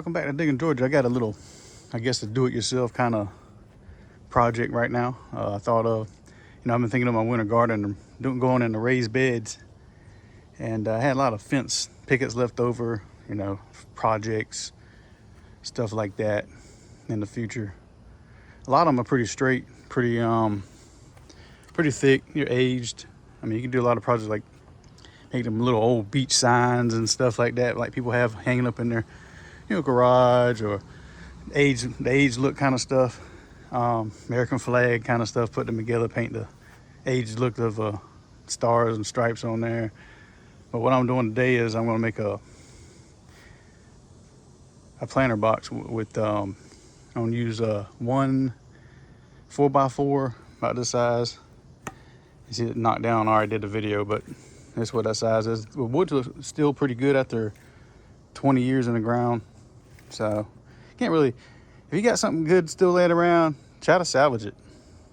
welcome back to Digging Georgia. I got a little, I guess, a do-it-yourself kind of project right now. I thought of, I've been thinking of my winter garden and going in the raised beds, and I had a lot of fence pickets left over, projects, stuff like that in the future. A lot of them are pretty straight, pretty thick. You're aged. I mean, you can do a lot of projects like make them little old beach signs and stuff like that, like people have hanging up in their, garage, or the age look kind of stuff. American flag kind of stuff, put them together, paint the age look of stars and stripes on there. But what I'm doing today is I'm going to make a planter box with I'm going to use one 4x4 about this size. You see it knocked down. I already did the video, but that's what that size is. The wood's still pretty good after 20 years in the ground. So can't really, if you got something good still laying around, try to salvage it.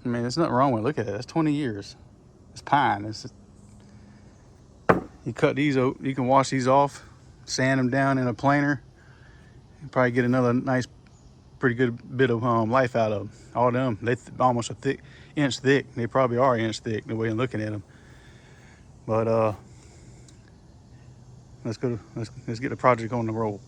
I mean, there's nothing wrong with it. Look at it. That's 20 years. It's pine. You cut these, you can wash these off, sand them down in a planer, and probably get another nice, pretty good bit of life out of them. All of them, they almost a inch thick. They probably are an inch thick the way I'm looking at them. But let's get the project on the roll.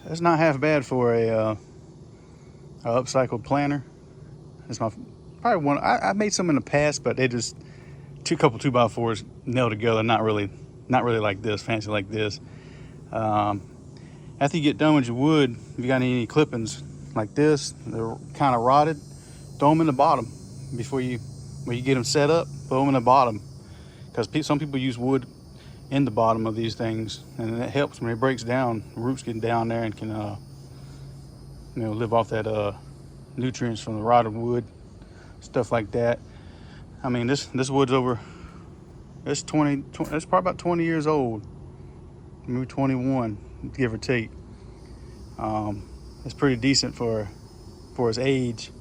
That's not half bad for a upcycled planter. It's my probably one. I made some in the past, but they just couple 2x4s nailed together. Not really like this, fancy like this. After you get done with your wood, if you got any clippings like this, they're kind of rotted, throw them in the bottom before when you get them set up. Throw them in the bottom, because some people use wood in the bottom of these things, and it helps when it breaks down. The roots get down there and can live off that nutrients from the rotted wood, stuff like that. I mean, this wood's over. It's it's probably about 20 years old, maybe 21, give or take. It's pretty decent for its age,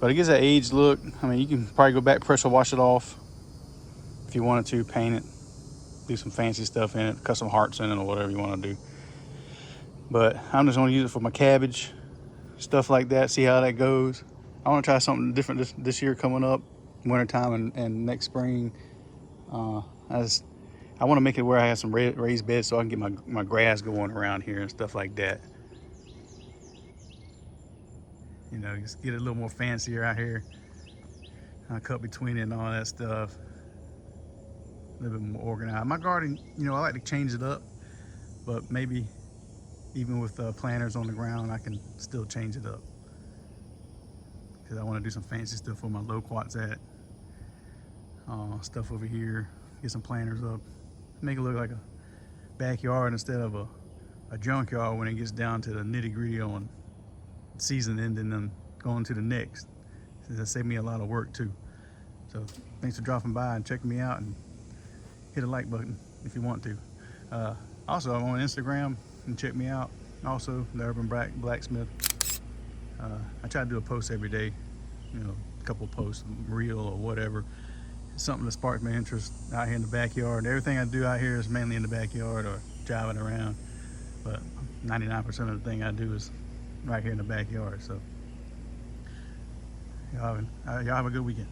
but it gives that aged look. I mean, you can probably go back, pressure wash it off if you wanted to, paint it, do some fancy stuff in it, cut some hearts in it or whatever you want to do. But I'm just going to use it for my cabbage, stuff like that, see how that goes. I want to try something different this year coming up, wintertime and next spring. I want to make it where I have some raised beds so I can get my grass going around here and stuff like that. Just get it a little more fancier out here. Cut between it and all that stuff. A little bit more organized. My garden, I like to change it up, but maybe even with planters on the ground, I can still change it up, because I want to do some fancy stuff for my loquats stuff over here. Get some planters up, make it look like a backyard instead of a junkyard when it gets down to the nitty-gritty on season ending and going to the next. That saved me a lot of work too. So thanks for dropping by and checking me out, and hit a like button if you want to. Also, I'm on Instagram, and check me out. Also, the Urban Blacksmith. I try to do a post every day, a couple posts, reel or whatever. Something that sparks my interest out here in the backyard. Everything I do out here is mainly in the backyard or driving around, but 99% of the thing I do is right here in the backyard. So y'all have a good weekend.